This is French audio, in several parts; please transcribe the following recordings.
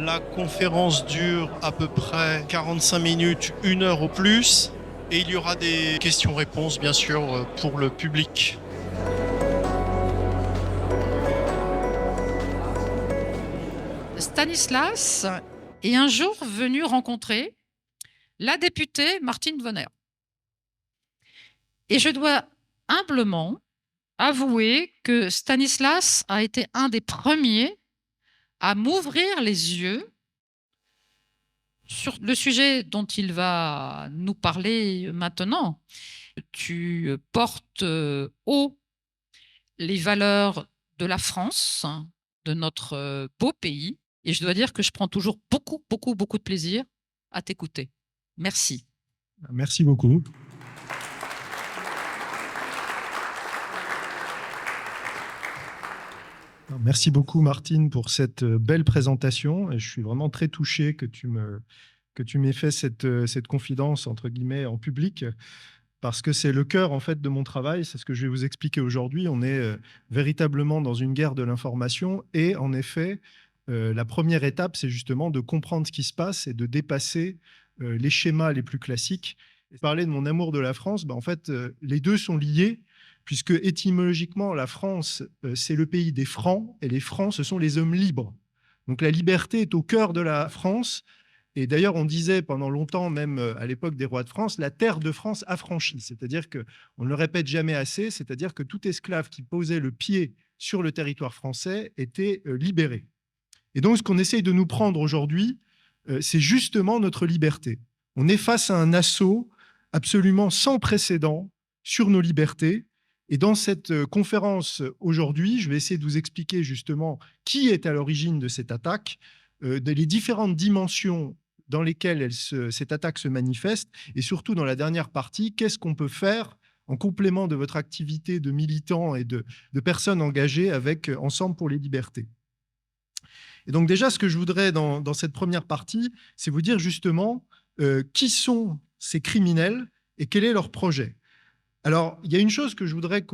La conférence dure à peu près 45 minutes, 1 heure au plus. Et il y aura des questions-réponses, bien sûr, pour le public. Stanislas est un jour venu rencontrer la députée Martine Vonner. Et je dois humblement avouer que Stanislas a été un des premiers à m'ouvrir les yeux sur le sujet dont il va nous parler maintenant. Tu portes haut les valeurs de la France, de notre beau pays, et je dois dire que je prends toujours beaucoup de plaisir à t'écouter. Merci. Merci beaucoup. Merci beaucoup, Martine, pour cette belle présentation. Et je suis vraiment très touché que tu m'aies fait cette confidence, entre guillemets, en public, parce que c'est le cœur, en fait, de mon travail. C'est ce que je vais vous expliquer aujourd'hui. On est véritablement dans une guerre de l'information. Et en effet, la première étape, c'est justement de comprendre ce qui se passe et de dépasser les schémas les plus classiques. Et parler de mon amour de la France, en fait, les deux sont liés, puisque étymologiquement, la France, c'est le pays des Francs, et les Francs, ce sont les hommes libres. Donc la liberté est au cœur de la France, et d'ailleurs, on disait pendant longtemps, même à l'époque des rois de France, la terre de France affranchie, c'est-à-dire qu'on ne le répète jamais assez, c'est-à-dire que tout esclave qui posait le pied sur le territoire français était libéré. Et donc, ce qu'on essaye de nous prendre aujourd'hui, c'est justement notre liberté. On est face à un assaut absolument sans précédent sur nos libertés. Et dans cette conférence aujourd'hui, je vais essayer de vous expliquer justement qui est à l'origine de cette attaque, les différentes dimensions dans lesquelles cette attaque se manifeste, et surtout dans la dernière partie, qu'est-ce qu'on peut faire en complément de votre activité de militants et de personnes engagées avec Ensemble pour les libertés. Et donc déjà, ce que je voudrais dans cette première partie, c'est vous dire justement qui sont ces criminels et quel est leur projet. Alors, il y a une chose que je voudrais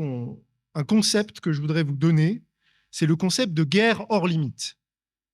un concept que je voudrais vous donner, c'est le concept de guerre hors limite.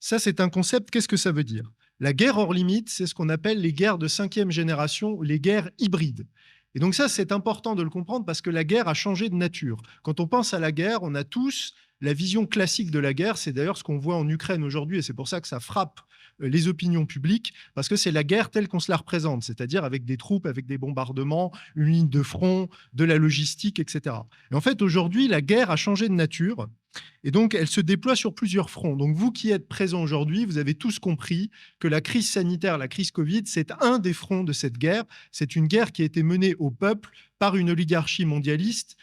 Ça, c'est un concept, qu'est-ce que ça veut dire? La guerre hors limite, c'est ce qu'on appelle les guerres de 5e génération, les guerres hybrides. Et donc ça, c'est important de le comprendre parce que la guerre a changé de nature. Quand on pense à la guerre, on a tous la vision classique de la guerre. C'est d'ailleurs ce qu'on voit en Ukraine aujourd'hui, et c'est pour ça que ça frappe les opinions publiques, parce que c'est la guerre telle qu'on se la représente, c'est-à-dire avec des troupes, avec des bombardements, une ligne de front, de la logistique, etc. Et en fait, aujourd'hui, la guerre a changé de nature, et donc elle se déploie sur plusieurs fronts. Donc vous qui êtes présents aujourd'hui, vous avez tous compris que la crise sanitaire, la crise Covid, c'est un des fronts de cette guerre. C'est une guerre qui a été menée au peuple par une oligarchie mondialiste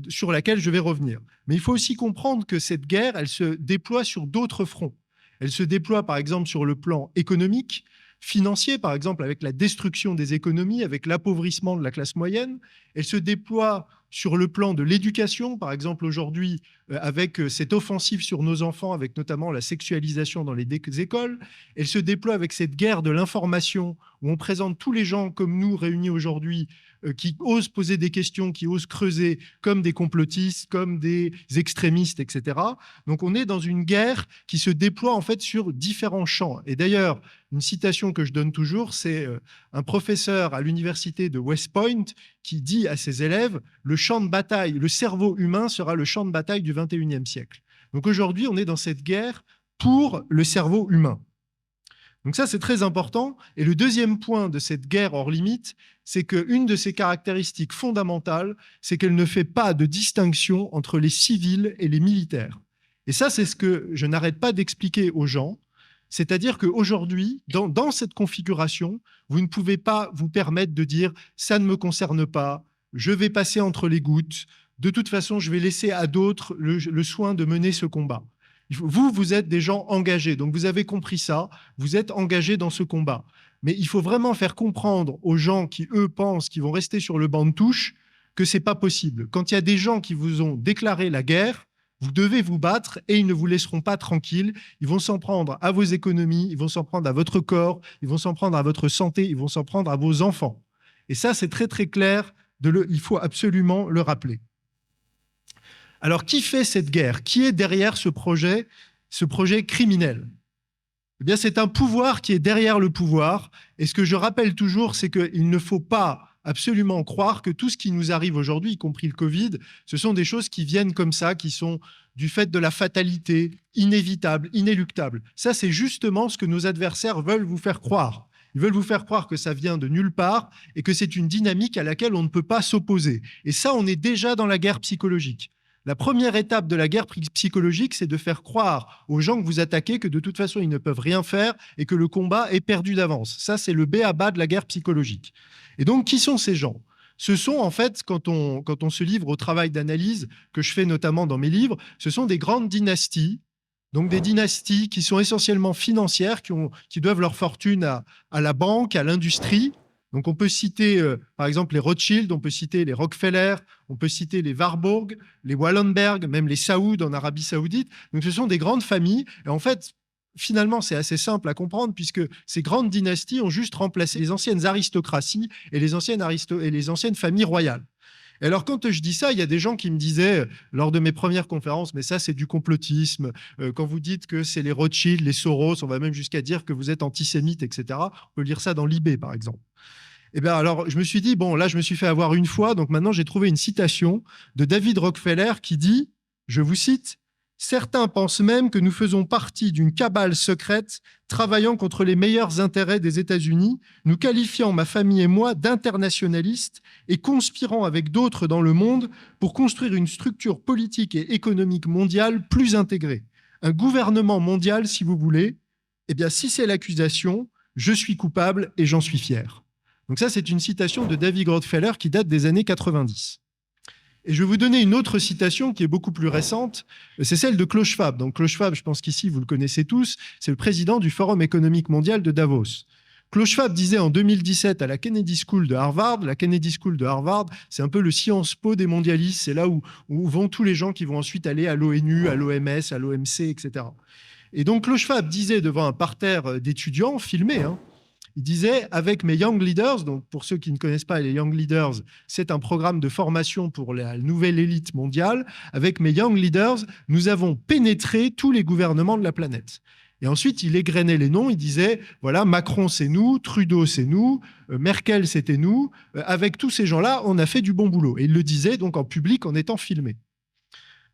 sur laquelle je vais revenir. Mais il faut aussi comprendre que cette guerre, elle se déploie sur d'autres fronts. Elle se déploie par exemple sur le plan économique, financier, par exemple avec la destruction des économies, avec l'appauvrissement de la classe moyenne. Elle se déploie sur le plan de l'éducation, par exemple aujourd'hui avec cette offensive sur nos enfants, avec notamment la sexualisation dans les écoles. Elle se déploie avec cette guerre de l'information où on présente tous les gens comme nous réunis aujourd'hui qui osent poser des questions, qui osent creuser comme des complotistes, comme des extrémistes, etc. Donc on est dans une guerre qui se déploie en fait sur différents champs. Et d'ailleurs, une citation que je donne toujours, c'est un professeur à l'université de West Point qui dit à ses élèves « Le champ de bataille, le cerveau humain sera le champ de bataille du XXIe siècle ». Donc aujourd'hui, on est dans cette guerre pour le cerveau humain. Donc ça, c'est très important. Et le deuxième point de cette guerre hors limite, c'est qu'une de ses caractéristiques fondamentales, c'est qu'elle ne fait pas de distinction entre les civils et les militaires. Et ça, c'est ce que je n'arrête pas d'expliquer aux gens. C'est-à-dire qu'aujourd'hui, dans cette configuration, vous ne pouvez pas vous permettre de dire « ça ne me concerne pas, je vais passer entre les gouttes, de toute façon, je vais laisser à d'autres le soin de mener ce combat ». Vous êtes des gens engagés, donc vous avez compris ça, vous êtes engagés dans ce combat. Mais il faut vraiment faire comprendre aux gens qui, eux, pensent qu'ils vont rester sur le banc de touche que ce n'est pas possible. Quand il y a des gens qui vous ont déclaré la guerre, vous devez vous battre et ils ne vous laisseront pas tranquille. Ils vont s'en prendre à vos économies, ils vont s'en prendre à votre corps, ils vont s'en prendre à votre santé, ils vont s'en prendre à vos enfants. Et ça, c'est très très clair il faut absolument le rappeler. Alors, qui fait cette guerre? Qui est derrière ce projet criminel? Eh bien, c'est un pouvoir qui est derrière le pouvoir. Et ce que je rappelle toujours, c'est qu'il ne faut pas absolument croire que tout ce qui nous arrive aujourd'hui, y compris le Covid, ce sont des choses qui viennent comme ça, qui sont du fait de la fatalité, inévitables, inéluctables. Ça, c'est justement ce que nos adversaires veulent vous faire croire. Ils veulent vous faire croire que ça vient de nulle part et que c'est une dynamique à laquelle on ne peut pas s'opposer. Et ça, on est déjà dans la guerre psychologique. La première étape de la guerre psychologique, c'est de faire croire aux gens que vous attaquez que de toute façon, ils ne peuvent rien faire et que le combat est perdu d'avance. Ça, c'est le b.a.-ba de la guerre psychologique. Et donc, qui sont ces gens? Ce sont, en fait, quand on se livre au travail d'analyse que je fais notamment dans mes livres, ce sont des grandes dynasties, donc des dynasties qui sont essentiellement financières, qui doivent leur fortune à la banque, à l'industrie. Donc, on peut citer, par exemple, les Rothschild, on peut citer les Rockefeller, on peut citer les Warburg, les Wallenberg, même les Saoud en Arabie Saoudite. Donc, ce sont des grandes familles. Et en fait, finalement, c'est assez simple à comprendre puisque ces grandes dynasties ont juste remplacé les anciennes aristocraties et les anciennes familles royales. Et alors, quand je dis ça, il y a des gens qui me disaient, lors de mes premières conférences, mais ça, c'est du complotisme. Quand vous dites que c'est les Rothschild, les Soros, on va même jusqu'à dire que vous êtes antisémite, etc. On peut lire ça dans Libé, par exemple. Eh bien, alors, je me suis dit, bon, là, je me suis fait avoir une fois, donc maintenant, j'ai trouvé une citation de David Rockefeller qui dit, je vous cite, « Certains pensent même que nous faisons partie d'une cabale secrète travaillant contre les meilleurs intérêts des États-Unis, nous qualifiant, ma famille et moi, d'internationalistes et conspirant avec d'autres dans le monde pour construire une structure politique et économique mondiale plus intégrée. Un gouvernement mondial, si vous voulez. Eh bien, si c'est l'accusation, je suis coupable et j'en suis fier. » Donc ça, c'est une citation de David Rockefeller qui date des années 90. Et je vais vous donner une autre citation qui est beaucoup plus récente, c'est celle de Klaus Schwab. Donc Klaus Schwab, je pense qu'ici, vous le connaissez tous, c'est le président du Forum économique mondial de Davos. Klaus Schwab disait en 2017 à la Kennedy School de Harvard, la Kennedy School de Harvard, c'est un peu le Sciences Po des mondialistes, c'est là où vont tous les gens qui vont ensuite aller à l'ONU, à l'OMS, à l'OMC, etc. Et donc Klaus Schwab disait devant un parterre d'étudiants filmés, il disait, avec mes Young Leaders, donc pour ceux qui ne connaissent pas les Young Leaders, c'est un programme de formation pour la nouvelle élite mondiale. Avec mes Young Leaders, nous avons pénétré tous les gouvernements de la planète. Et ensuite, il égrenait les noms, il disait, voilà, Macron, c'est nous, Trudeau, c'est nous, Merkel, c'était nous. Avec tous ces gens-là, on a fait du bon boulot. Et il le disait donc en public en étant filmé.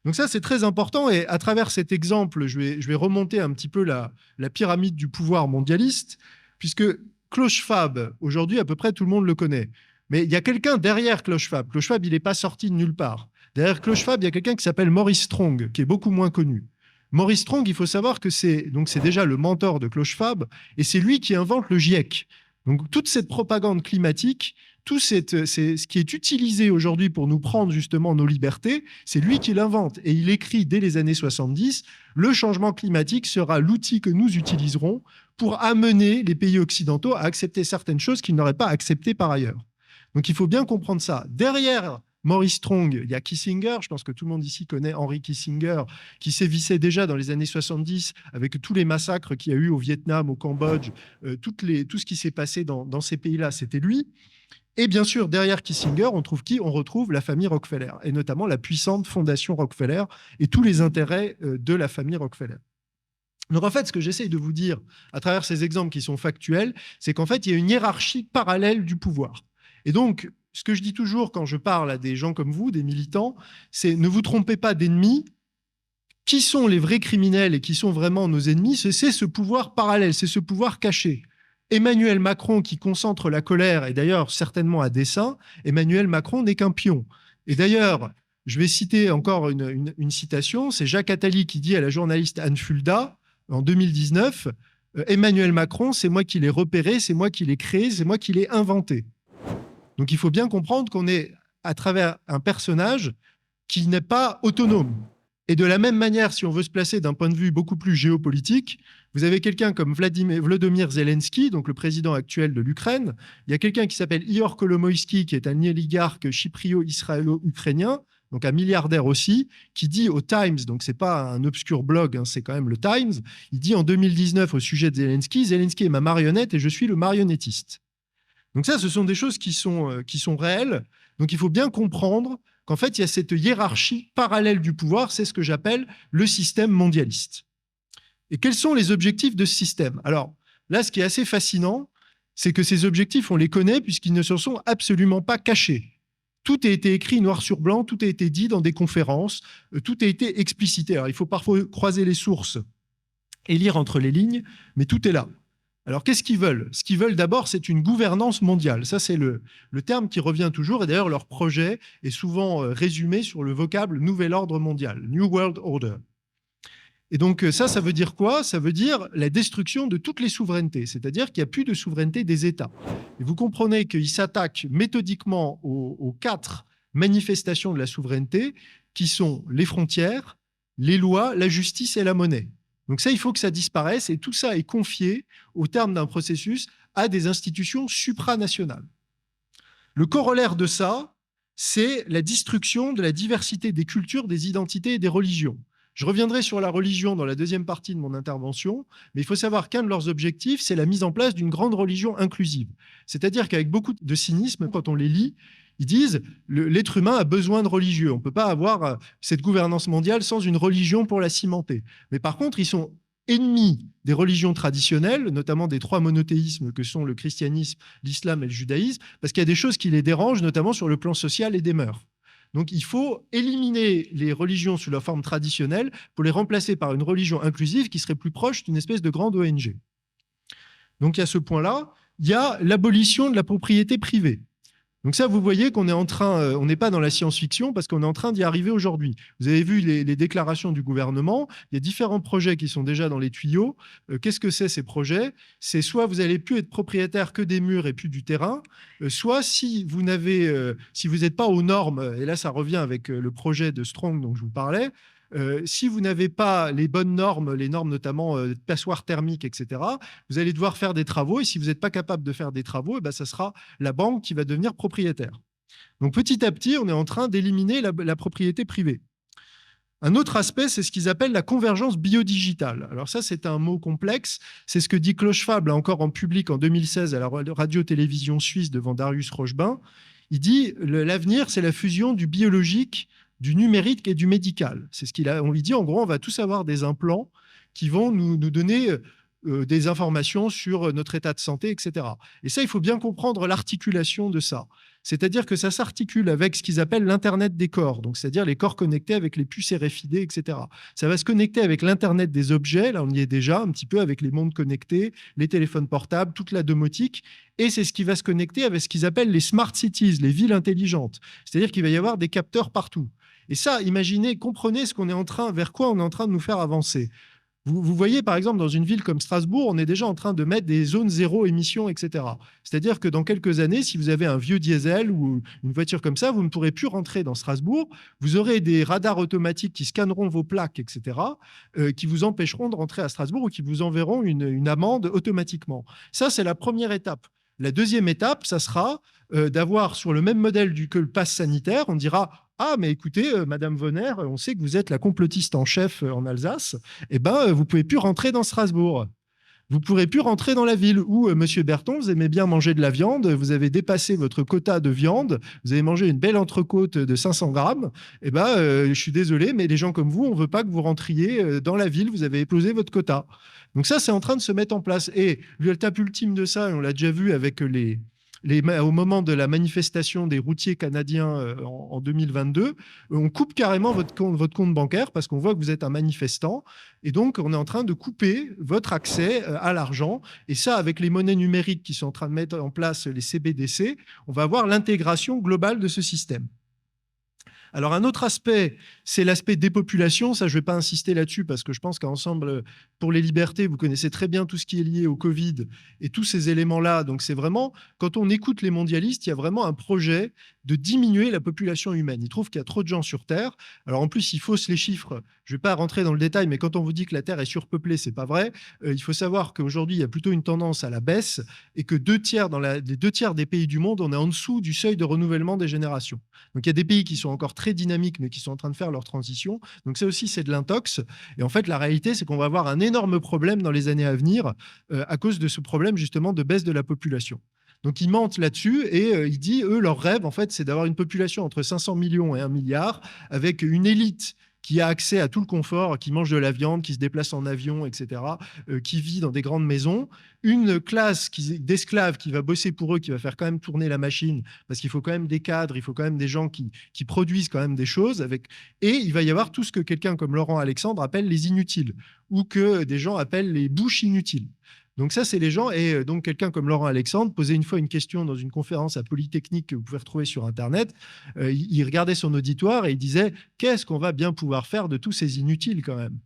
Donc ça, c'est très important. Et à travers cet exemple, je vais remonter un petit peu la pyramide du pouvoir mondialiste, puisque Klaus Schwab, aujourd'hui, à peu près tout le monde le connaît. Mais il y a quelqu'un derrière Klaus Schwab. Klaus Schwab, il n'est pas sorti de nulle part. Derrière Klaus Schwab, il y a quelqu'un qui s'appelle Maurice Strong, qui est beaucoup moins connu. Maurice Strong, il faut savoir que c'est déjà le mentor de Klaus Schwab, et c'est lui qui invente le GIEC. Donc toute cette propagande climatique, ce qui est utilisé aujourd'hui pour nous prendre justement nos libertés, c'est lui qui l'invente. Et il écrit dès les années 70, le changement climatique sera l'outil que nous utiliserons pour amener les pays occidentaux à accepter certaines choses qu'ils n'auraient pas acceptées par ailleurs. Donc il faut bien comprendre ça. Derrière Maurice Strong, il y a Kissinger, je pense que tout le monde ici connaît Henry Kissinger, qui sévissait déjà dans les années 70 avec tous les massacres qu'il y a eu au Vietnam, au Cambodge, tout ce qui s'est passé dans ces pays-là, c'était lui. Et bien sûr, derrière Kissinger, on trouve qui? On retrouve la famille Rockefeller, et notamment la puissante fondation Rockefeller et tous les intérêts de la famille Rockefeller. Donc en fait, ce que j'essaye de vous dire à travers ces exemples qui sont factuels, c'est qu'en fait, il y a une hiérarchie parallèle du pouvoir. Et donc, ce que je dis toujours quand je parle à des gens comme vous, des militants, c'est ne vous trompez pas d'ennemis. Qui sont les vrais criminels et qui sont vraiment nos ennemis? C'est ce pouvoir parallèle, c'est ce pouvoir caché. Emmanuel Macron qui concentre la colère, et d'ailleurs certainement à dessein, Emmanuel Macron n'est qu'un pion. Et d'ailleurs, je vais citer encore une citation, c'est Jacques Attali qui dit à la journaliste Anne Fulda, en 2019, Emmanuel Macron, c'est moi qui l'ai repéré, c'est moi qui l'ai créé, c'est moi qui l'ai inventé. Donc il faut bien comprendre qu'on est à travers un personnage qui n'est pas autonome. Et de la même manière, si on veut se placer d'un point de vue beaucoup plus géopolitique, vous avez quelqu'un comme Volodymyr Zelensky, donc le président actuel de l'Ukraine. Il y a quelqu'un qui s'appelle Ihor Kolomoïski, qui est un oligarque chyprio-israélo-ukrainien, donc un milliardaire aussi, qui dit au Times, donc c'est pas un obscur blog, c'est quand même le Times, il dit en 2019 au sujet de Zelensky, Zelensky est ma marionnette et je suis le marionnettiste. Donc ça, ce sont des choses qui sont réelles. Donc il faut bien comprendre qu'en fait, il y a cette hiérarchie parallèle du pouvoir, c'est ce que j'appelle le système mondialiste. Et quels sont les objectifs de ce système? Alors là, ce qui est assez fascinant, c'est que ces objectifs, on les connaît puisqu'ils ne se sont absolument pas cachés. Tout a été écrit noir sur blanc, tout a été dit dans des conférences, tout a été explicité. Alors il faut parfois croiser les sources et lire entre les lignes, mais tout est là. Alors, qu'est-ce qu'ils veulent? Ce qu'ils veulent d'abord, c'est une gouvernance mondiale. Ça, c'est le terme qui revient toujours. Et d'ailleurs, leur projet est souvent résumé sur le vocable Nouvel Ordre Mondial, New World Order. Et donc, ça veut dire quoi? Ça veut dire la destruction de toutes les souverainetés. C'est-à-dire qu'il n'y a plus de souveraineté des États. Et vous comprenez qu'ils s'attaquent méthodiquement aux 4 manifestations de la souveraineté, qui sont les frontières, les lois, la justice et la monnaie. Donc ça, il faut que ça disparaisse et tout ça est confié, au terme d'un processus, à des institutions supranationales. Le corollaire de ça, c'est la destruction de la diversité des cultures, des identités et des religions. Je reviendrai sur la religion dans la deuxième partie de mon intervention, mais il faut savoir qu'un de leurs objectifs, c'est la mise en place d'une grande religion inclusive. C'est-à-dire qu'avec beaucoup de cynisme, quand on les lit, ils disent l'être humain a besoin de religieux. On ne peut pas avoir cette gouvernance mondiale sans une religion pour la cimenter. Mais par contre, ils sont ennemis des religions traditionnelles, notamment des 3 monothéismes que sont le christianisme, l'islam et le judaïsme, parce qu'il y a des choses qui les dérangent, notamment sur le plan social et des mœurs. Donc il faut éliminer les religions sous leur forme traditionnelle pour les remplacer par une religion inclusive qui serait plus proche d'une espèce de grande ONG. Donc il y a ce point-là. Il y a l'abolition de la propriété privée. Donc ça, vous voyez qu'on est en train, on n'est pas dans la science-fiction parce qu'on est en train d'y arriver aujourd'hui. Vous avez vu les déclarations du gouvernement, il y a différents projets qui sont déjà dans les tuyaux. Qu'est-ce que c'est ces projets? C'est soit vous n'allez plus être propriétaire que des murs et plus du terrain, soit si vous n'êtes pas aux normes, et là ça revient avec le projet de Strong dont je vous parlais, si vous n'avez pas les bonnes normes, les normes notamment de passoires thermiques, etc., vous allez devoir faire des travaux. Et si vous n'êtes pas capable de faire des travaux, ça sera la banque qui va devenir propriétaire. Donc petit à petit, on est en train d'éliminer la propriété privée. Un autre aspect, c'est ce qu'ils appellent la convergence biodigitale. Alors ça, c'est un mot complexe. C'est ce que dit Clochefable encore en public en 2016 à la radio-télévision suisse devant Darius Rochebin. Il dit l'avenir, c'est la fusion du biologique, du numérique et du médical. C'est ce on lui dit, en gros, on va tous avoir des implants qui vont nous donner des informations sur notre état de santé, etc. Et ça, il faut bien comprendre l'articulation de ça. C'est-à-dire que ça s'articule avec ce qu'ils appellent l'Internet des corps, donc c'est-à-dire les corps connectés avec les puces RFID, etc. Ça va se connecter avec l'Internet des objets, là on y est déjà un petit peu avec les montres connectées, les téléphones portables, toute la domotique, et c'est ce qui va se connecter avec ce qu'ils appellent les smart cities, les villes intelligentes. C'est-à-dire qu'il va y avoir des capteurs partout. Et ça, imaginez, comprenez vers quoi on est en train de nous faire avancer. Vous voyez, par exemple, dans une ville comme Strasbourg, on est déjà en train de mettre des zones zéro émission, etc. C'est-à-dire que dans quelques années, si vous avez un vieux diesel ou une voiture comme ça, vous ne pourrez plus rentrer dans Strasbourg. Vous aurez des radars automatiques qui scanneront vos plaques, etc., qui vous empêcheront de rentrer à Strasbourg ou qui vous enverront une amende automatiquement. Ça, c'est la première étape. La deuxième étape, ça sera d'avoir sur le même modèle que le pass sanitaire, on dira « Ah, mais écoutez, Madame Vonner, on sait que vous êtes la complotiste en chef en Alsace, vous ne pouvez plus rentrer dans Strasbourg. Vous ne pourrez plus rentrer dans la ville. » Ou Monsieur Berton, vous aimez bien manger de la viande, vous avez dépassé votre quota de viande, vous avez mangé une belle entrecôte de 500 grammes, je suis désolé, mais les gens comme vous, on ne veut pas que vous rentriez dans la ville, vous avez explosé votre quota. Donc ça, c'est en train de se mettre en place. Et l'étape ultime de ça, et on l'a déjà vu avec au moment de la manifestation des routiers canadiens en 2022, on coupe carrément votre compte bancaire parce qu'on voit que vous êtes un manifestant. Et donc, on est en train de couper votre accès à l'argent. Et ça, avec les monnaies numériques qui sont en train de mettre en place les CBDC, on va avoir l'intégration globale de ce système. Alors, un autre aspect, c'est l'aspect dépopulation. Ça, je ne vais pas insister là-dessus parce que je pense qu'ensemble, pour les libertés, vous connaissez très bien tout ce qui est lié au Covid et tous ces éléments-là. Donc, c'est vraiment, quand on écoute les mondialistes, il y a vraiment un projet de diminuer la population humaine. Ils trouvent qu'il y a trop de gens sur Terre. Alors, en plus, ils faussent les chiffres. Je ne vais pas rentrer dans le détail, mais quand on vous dit que la Terre est surpeuplée, ce n'est pas vrai. Il faut savoir qu'aujourd'hui, il y a plutôt une tendance à la baisse et que les 2/3 des pays du monde, on est en dessous du seuil de renouvellement des générations. Donc, il y a des pays qui sont encore très dynamiques, mais qui sont en train de faire leur transition. Donc, ça aussi, c'est de l'intox. Et en fait, la réalité, c'est qu'on va avoir un énorme problème dans les années à venir à cause de ce problème, justement, de baisse de la population. Donc, ils mentent là-dessus et il dit, eux, leur rêve, en fait, c'est d'avoir une population entre 500 millions et 1 milliard avec une élite qui a accès à tout le confort, qui mange de la viande, qui se déplace en avion, etc., qui vit dans des grandes maisons, une classe d'esclaves qui va bosser pour eux, qui va faire quand même tourner la machine, parce qu'il faut quand même des cadres, il faut quand même des gens qui produisent quand même des choses, et il va y avoir tout ce que quelqu'un comme Laurent Alexandre appelle les inutiles, ou que des gens appellent les bouches inutiles. Donc ça, c'est les gens. Et donc, quelqu'un comme Laurent Alexandre posait une fois une question dans une conférence à Polytechnique que vous pouvez retrouver sur Internet. Il regardait son auditoire et il disait « Qu'est-ce qu'on va bien pouvoir faire de tous ces inutiles quand même ?»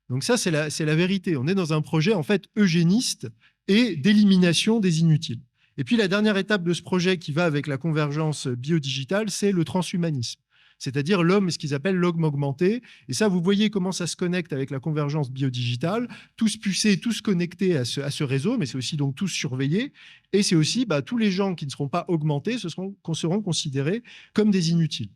Donc ça, c'est la vérité. On est dans un projet en fait eugéniste et d'élimination des inutiles. Et puis, la dernière étape de ce projet qui va avec la convergence biodigitale, c'est le transhumanisme. C'est-à-dire l'homme, ce qu'ils appellent l'homme augmenté. Et ça, vous voyez comment ça se connecte avec la convergence biodigitale, tous pucés, tous connectés à ce réseau, mais c'est aussi donc tous surveillés. Et c'est aussi tous les gens qui ne seront pas augmentés seront considérés comme des inutiles.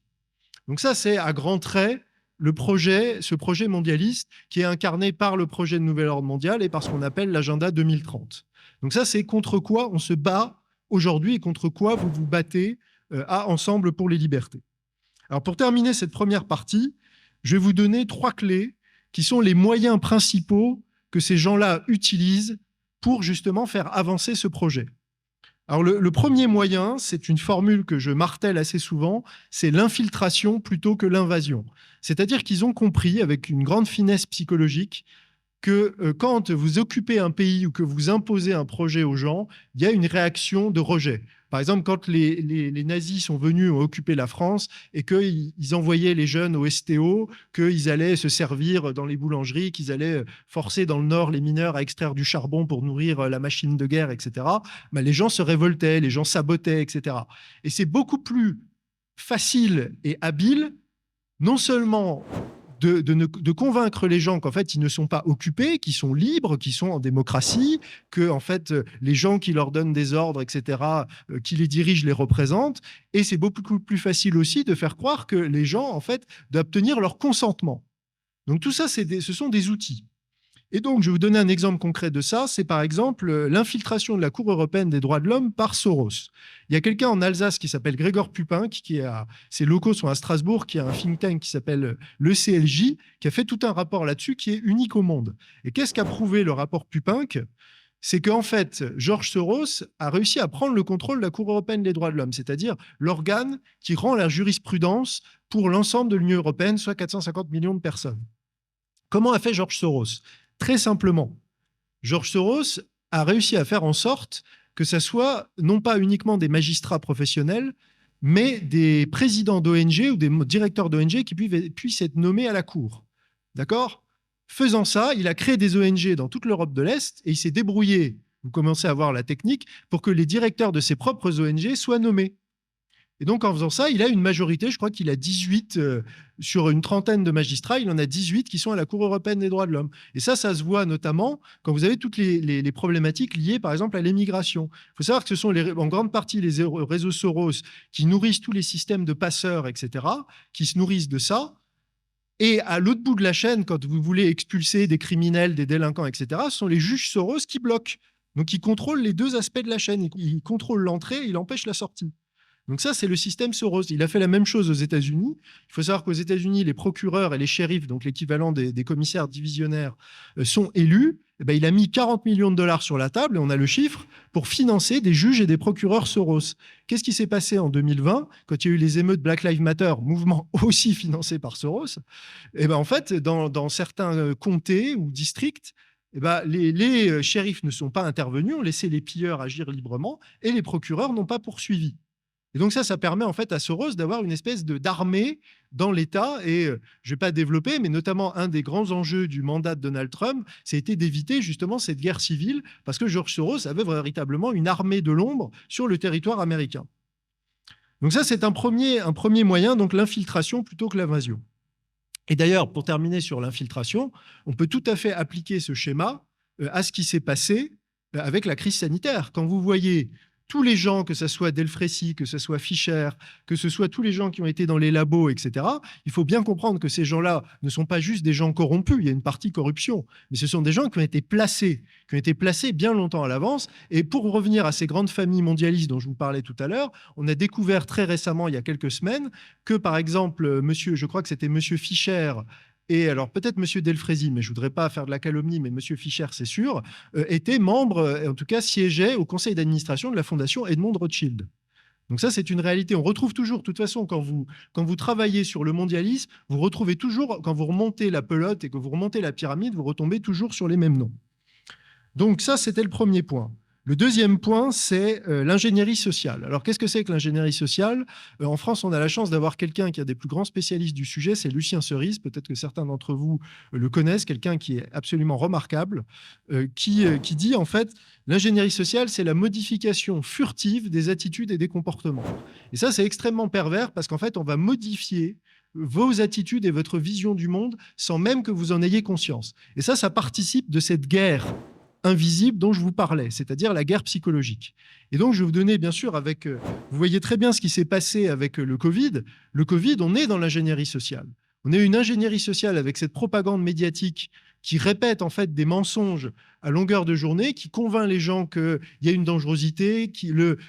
Donc ça, c'est à grands traits ce projet mondialiste qui est incarné par le projet de nouvel ordre mondial et par ce qu'on appelle l'agenda 2030. Donc ça, c'est contre quoi on se bat aujourd'hui et contre quoi vous vous battez à Ensemble pour les libertés. Alors pour terminer cette première partie, je vais vous donner 3 clés qui sont les moyens principaux que ces gens-là utilisent pour justement faire avancer ce projet. Alors le premier moyen, c'est une formule que je martèle assez souvent, c'est l'infiltration plutôt que l'invasion. C'est-à-dire qu'ils ont compris avec une grande finesse psychologique que quand vous occupez un pays ou que vous imposez un projet aux gens, il y a une réaction de rejet. Par exemple, quand les nazis sont venus occuper la France et qu'ils envoyaient les jeunes au STO, qu'ils allaient se servir dans les boulangeries, qu'ils allaient forcer dans le Nord les mineurs à extraire du charbon pour nourrir la machine de guerre, etc., les gens se révoltaient, les gens sabotaient, etc. Et c'est beaucoup plus facile et habile, non seulement de convaincre les gens qu'en fait, ils ne sont pas occupés, qu'ils sont libres, qu'ils sont en démocratie, que en fait, les gens qui leur donnent des ordres, etc., qui les dirigent, les représentent. Et c'est beaucoup plus facile aussi de faire croire que les gens, en fait, doivent obtenir leur consentement. Donc tout ça, ce sont des outils. Et donc, je vais vous donner un exemple concret de ça. C'est par exemple l'infiltration de la Cour européenne des droits de l'homme par Soros. Il y a quelqu'un en Alsace qui s'appelle Gregor Pupin, ses locaux sont à Strasbourg, qui a un think tank qui s'appelle l'ECLJ, qui a fait tout un rapport là-dessus qui est unique au monde. Et qu'est-ce qu'a prouvé le rapport Pupin? C'est qu'en fait, George Soros a réussi à prendre le contrôle de la Cour européenne des droits de l'homme, c'est-à-dire l'organe qui rend la jurisprudence pour l'ensemble de l'Union européenne, soit 450 millions de personnes. Comment a fait George Soros? Très simplement, George Soros a réussi à faire en sorte que ça soit non pas uniquement des magistrats professionnels, mais des présidents d'ONG ou des directeurs d'ONG qui puissent être nommés à la Cour. D'accord? Faisant ça, il a créé des ONG dans toute l'Europe de l'Est et il s'est débrouillé, vous commencez à voir la technique, pour que les directeurs de ses propres ONG soient nommés. Et donc, en faisant ça, il a une majorité, je crois qu'il a 18, sur une trentaine de magistrats, il en a 18 qui sont à la Cour européenne des droits de l'homme. Et ça se voit notamment quand vous avez toutes les problématiques liées, par exemple, à l'immigration. Il faut savoir que ce sont en grande partie les réseaux Soros qui nourrissent tous les systèmes de passeurs, etc., qui se nourrissent de ça. Et à l'autre bout de la chaîne, quand vous voulez expulser des criminels, des délinquants, etc., ce sont les juges Soros qui bloquent. Donc, ils contrôlent les deux aspects de la chaîne. Ils contrôlent l'entrée et ils empêchent la sortie. Donc ça, c'est le système Soros. Il a fait la même chose aux États-Unis. Il faut savoir qu'aux États-Unis, les procureurs et les shérifs, donc l'équivalent des commissaires divisionnaires, sont élus. Et ben, il a mis 40 millions de dollars sur la table, et on a le chiffre, pour financer des juges et des procureurs Soros. Qu'est-ce qui s'est passé en 2020, quand il y a eu les émeutes Black Lives Matter, mouvement aussi financé par Soros? Et ben, en fait, dans certains comtés ou districts, eh ben, les shérifs ne sont pas intervenus, ont laissé les pilleurs agir librement, et les procureurs n'ont pas poursuivi. Et donc ça permet en fait à Soros d'avoir une espèce d'armée dans l'État. Et je ne vais pas développer, mais notamment un des grands enjeux du mandat de Donald Trump, c'était d'éviter justement cette guerre civile, parce que George Soros avait véritablement une armée de l'ombre sur le territoire américain. Donc ça, c'est un premier moyen, donc l'infiltration plutôt que l'invasion. Et d'ailleurs, pour terminer sur l'infiltration, on peut tout à fait appliquer ce schéma à ce qui s'est passé avec la crise sanitaire. Quand vous voyez tous les gens, que ce soit Delfrécy, que ce soit Fischer, que ce soit tous les gens qui ont été dans les labos, etc., il faut bien comprendre que ces gens-là ne sont pas juste des gens corrompus, il y a une partie corruption, mais ce sont des gens qui ont été placés bien longtemps à l'avance. Et pour revenir à ces grandes familles mondialistes dont je vous parlais tout à l'heure, on a découvert très récemment, il y a quelques semaines, que par exemple, je crois que c'était monsieur Fischer, et alors peut-être monsieur Delfrécy, mais je ne voudrais pas faire de la calomnie, mais monsieur Fischer, c'est sûr, était membre, en tout cas siégeait au conseil d'administration de la fondation Edmond Rothschild. Donc ça, c'est une réalité. On retrouve toujours, de toute façon, quand vous travaillez sur le mondialisme, vous retrouvez toujours, quand vous remontez la pelote et que vous remontez la pyramide, vous retombez toujours sur les mêmes noms. Donc ça, c'était le premier point. Le deuxième point, c'est l'ingénierie sociale. Alors, qu'est-ce que c'est que l'ingénierie sociale ? En France, on a la chance d'avoir quelqu'un qui est un des plus grands spécialistes du sujet, c'est Lucien Cerise. Peut-être que certains d'entre vous le connaissent, quelqu'un qui est absolument remarquable, qui dit, en fait, l'ingénierie sociale, c'est la modification furtive des attitudes et des comportements. Et ça, c'est extrêmement pervers parce qu'en fait, on va modifier vos attitudes et votre vision du monde sans même que vous en ayez conscience. Et ça participe de cette guerre invisible dont je vous parlais, c'est-à-dire la guerre psychologique. Et donc, je vais vous donner, bien sûr, vous voyez très bien ce qui s'est passé avec le Covid. Le Covid, on est dans l'ingénierie sociale. On est une ingénierie sociale avec cette propagande médiatique qui répète en fait des mensonges à longueur de journée, qui convainc les gens qu'il y a une dangerosité,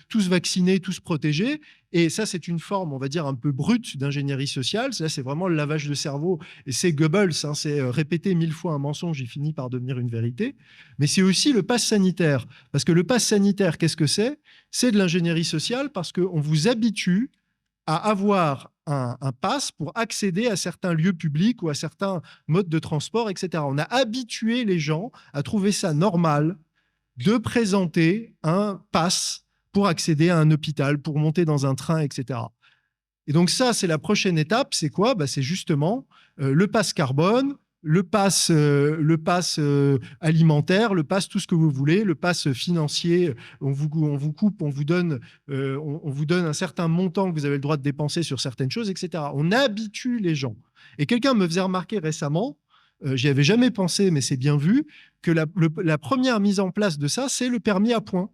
tous vaccinés, tous protégés. Et ça, c'est une forme, on va dire, un peu brute d'ingénierie sociale. Ça, c'est vraiment le lavage de cerveau. Et c'est Goebbels, hein, c'est répéter 1000 fois un mensonge, il finit par devenir une vérité. Mais c'est aussi le pass sanitaire. Parce que le pass sanitaire, qu'est-ce que c'est ? C'est de l'ingénierie sociale parce qu'on vous habitue à avoir un pass pour accéder à certains lieux publics ou à certains modes de transport, etc. On a habitué les gens à trouver ça normal de présenter un pass pour accéder à un hôpital, pour monter dans un train, etc. Et donc ça, c'est la prochaine étape. C'est quoi ? C'est justement le pass carbone, le pass alimentaire, le pass tout ce que vous voulez, le pass financier. On vous coupe, on vous donne un certain montant que vous avez le droit de dépenser sur certaines choses, etc. On habitue les gens. Et quelqu'un me faisait remarquer récemment, j'y avais jamais pensé, mais c'est bien vu, que la première mise en place de ça, c'est le permis à points.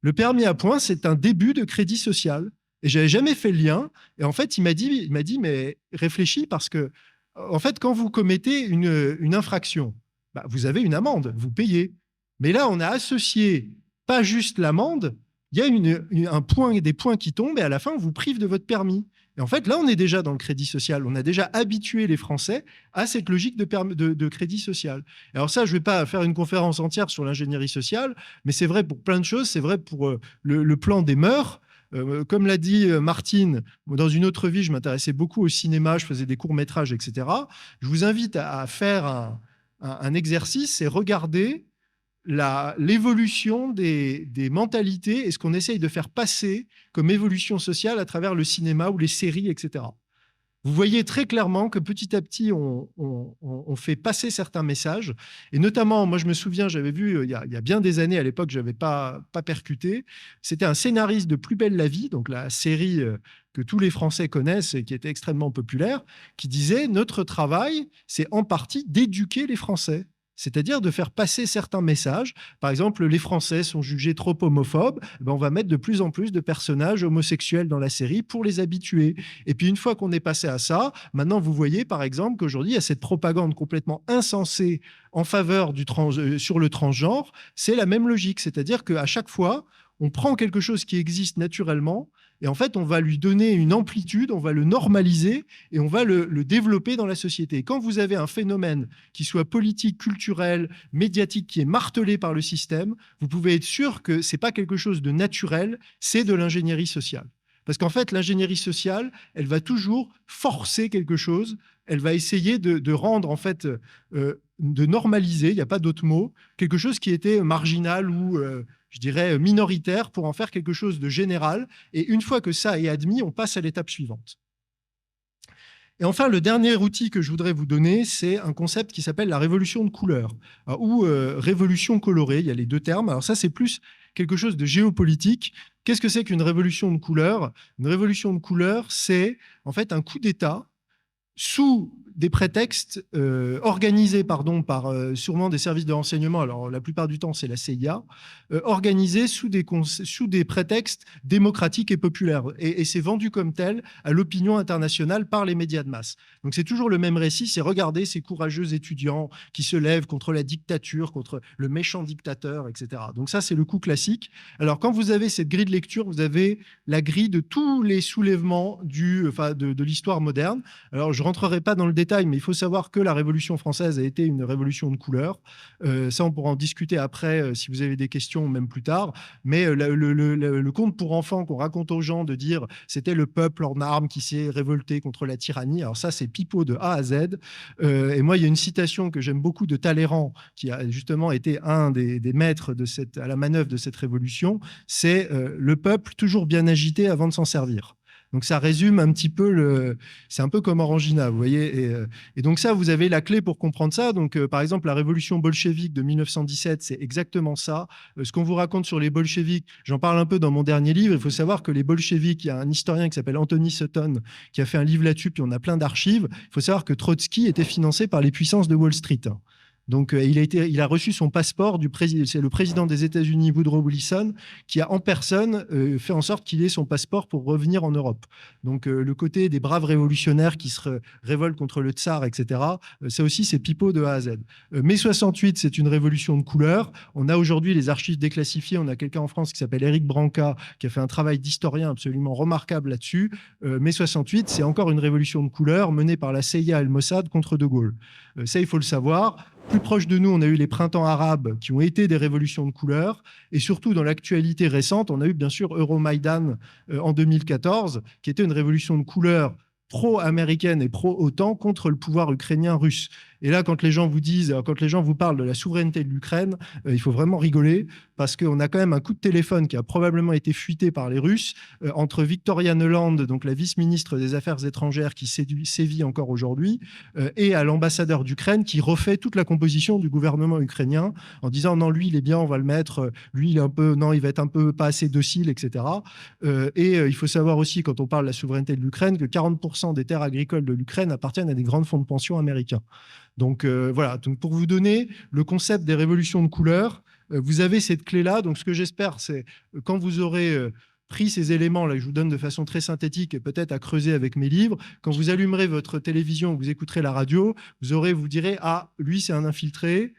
Le permis à points, c'est un début de crédit social. Et j'avais jamais fait le lien. Et en fait, il m'a dit, mais réfléchis parce que, en fait, quand vous commettez une infraction, vous avez une amende, vous payez. Mais là, on a associé pas juste l'amende, il y a des points qui tombent et à la fin, on vous prive de votre permis. Et en fait, là, on est déjà dans le crédit social. On a déjà habitué les Français à cette logique de crédit social. Alors ça, je ne vais pas faire une conférence entière sur l'ingénierie sociale, mais c'est vrai pour plein de choses. C'est vrai pour le plan des mœurs. Comme l'a dit Martine, dans une autre vie, je m'intéressais beaucoup au cinéma, je faisais des courts-métrages, etc. Je vous invite à faire un exercice, c'est regarder l'évolution des mentalités et ce qu'on essaye de faire passer comme évolution sociale à travers le cinéma ou les séries, etc. Vous voyez très clairement que petit à petit, on fait passer certains messages. Et notamment, moi, je me souviens, j'avais vu, il y a bien des années, à l'époque, je n'avais pas percuté, c'était un scénariste de Plus belle la vie, donc la série que tous les Français connaissent et qui était extrêmement populaire, qui disait « Notre travail, c'est en partie d'éduquer les Français ». C'est-à-dire de faire passer certains messages. Par exemple, les Français sont jugés trop homophobes. On va mettre de plus en plus de personnages homosexuels dans la série pour les habituer. Et puis, une fois qu'on est passé à ça, maintenant, vous voyez, par exemple, qu'aujourd'hui, il y a cette propagande complètement insensée en faveur sur le transgenre. C'est la même logique. C'est-à-dire qu'à chaque fois, on prend quelque chose qui existe naturellement et en fait, on va lui donner une amplitude, on va le normaliser et on va le développer dans la société. Et quand vous avez un phénomène qui soit politique, culturel, médiatique, qui est martelé par le système, vous pouvez être sûr que ce n'est pas quelque chose de naturel, c'est de l'ingénierie sociale. Parce qu'en fait, l'ingénierie sociale, elle va toujours forcer quelque chose, elle va essayer de rendre, en fait, de normaliser, il n'y a pas d'autre mot, quelque chose qui était marginal ou, je dirais, minoritaire pour en faire quelque chose de général. Et une fois que ça est admis, on passe à l'étape suivante. Et enfin, le dernier outil que je voudrais vous donner, c'est un concept qui s'appelle la révolution de couleur ou révolution colorée. Il y a les deux termes. Alors ça, c'est plus quelque chose de géopolitique. Qu'est-ce que c'est qu'une révolution de couleur ? Une révolution de couleur, c'est en fait un coup d'État sous des prétextes organisés par sûrement des services de renseignement, alors la plupart du temps c'est la CIA, organisés sous des prétextes démocratiques et populaires. Et c'est vendu comme tel à l'opinion internationale par les médias de masse. Donc c'est toujours le même récit, c'est regarder ces courageux étudiants qui se lèvent contre la dictature, contre le méchant dictateur, etc. Donc ça c'est le coup classique. Alors quand vous avez cette grille de lecture, vous avez la grille de tous les soulèvements de l'histoire moderne. Alors je ne rentrerai pas dans le détail, mais il faut savoir que la Révolution française a été une révolution de couleur. Ça, on pourra en discuter après si vous avez des questions, même plus tard. Mais le conte pour enfants qu'on raconte aux gens de dire c'était le peuple en armes qui s'est révolté contre la tyrannie. Alors ça, c'est pipeau de A à Z. Et moi, il y a une citation que j'aime beaucoup de Talleyrand, qui a justement été un des maîtres à la manœuvre de cette révolution. C'est le peuple toujours bien agité avant de s'en servir. Donc ça résume un petit peu c'est un peu comme Orangina, vous voyez. Et donc ça, vous avez la clé pour comprendre ça. Donc par exemple, la révolution bolchevique de 1917, c'est exactement ça. Ce qu'on vous raconte sur les bolcheviks, j'en parle un peu dans mon dernier livre. Il faut savoir que les bolcheviks, il y a un historien qui s'appelle Anthony Sutton qui a fait un livre là-dessus, puis on a plein d'archives. Il faut savoir que Trotsky était financé par les puissances de Wall Street. Donc, il a reçu son passeport c'est le président des États-Unis, Woodrow Wilson, qui a en personne fait en sorte qu'il ait son passeport pour revenir en Europe. Donc, le côté des braves révolutionnaires qui se révoltent contre le tsar, etc., ça aussi, c'est pipeau de A à Z. Mai 68, c'est une révolution de couleur. On a aujourd'hui les archives déclassifiées. On a quelqu'un en France qui s'appelle Éric Branca, qui a fait un travail d'historien absolument remarquable là-dessus. Mai 68, c'est encore une révolution de couleur menée par la CIA et le Mossad contre De Gaulle. Ça, il faut le savoir. Plus proche de nous, on a eu les printemps arabes qui ont été des révolutions de couleur. Et surtout, dans l'actualité récente, on a eu bien sûr Euromaïdan en 2014, qui était une révolution de couleur pro-américaine et pro-OTAN contre le pouvoir ukrainien russe. Et là, quand les gens vous parlent de la souveraineté de l'Ukraine, il faut vraiment rigoler parce qu'on a quand même un coup de téléphone qui a probablement été fuité par les Russes entre Victoria Nuland, donc la vice-ministre des Affaires étrangères qui sévit encore aujourd'hui, et à l'ambassadeur d'Ukraine qui refait toute la composition du gouvernement ukrainien en disant non, lui, il est bien, on va le mettre, lui, il va être un peu pas assez docile, etc. Il faut savoir aussi, quand on parle de la souveraineté de l'Ukraine, que 40% des terres agricoles de l'Ukraine appartiennent à des grands fonds de pension américains. Donc voilà, donc pour vous donner le concept des révolutions de couleur, vous avez cette clé-là. Donc ce que j'espère, c'est quand vous aurez pris ces éléments-là, que je vous donne de façon très synthétique et peut-être à creuser avec mes livres, quand vous allumerez votre télévision, vous écouterez la radio, vous direz « Ah, lui, c'est un infiltré ».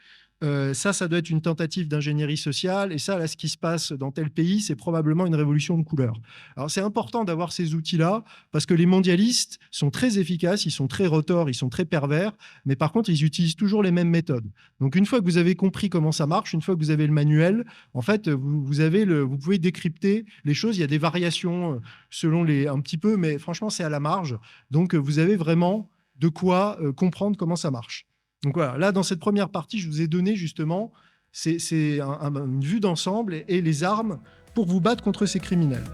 Ça doit être une tentative d'ingénierie sociale. Et ça, là, ce qui se passe dans tel pays, c'est probablement une révolution de couleur. Alors, c'est important d'avoir ces outils-là parce que les mondialistes sont très efficaces, ils sont très retors, ils sont très pervers. Mais par contre, ils utilisent toujours les mêmes méthodes. Donc, une fois que vous avez compris comment ça marche, une fois que vous avez le manuel, en fait, vous pouvez décrypter les choses. Il y a des variations selon un petit peu, mais franchement, c'est à la marge. Donc, vous avez vraiment de quoi comprendre comment ça marche. Donc voilà, là, dans cette première partie, je vous ai donné justement une vue d'ensemble et les armes pour vous battre contre ces criminels.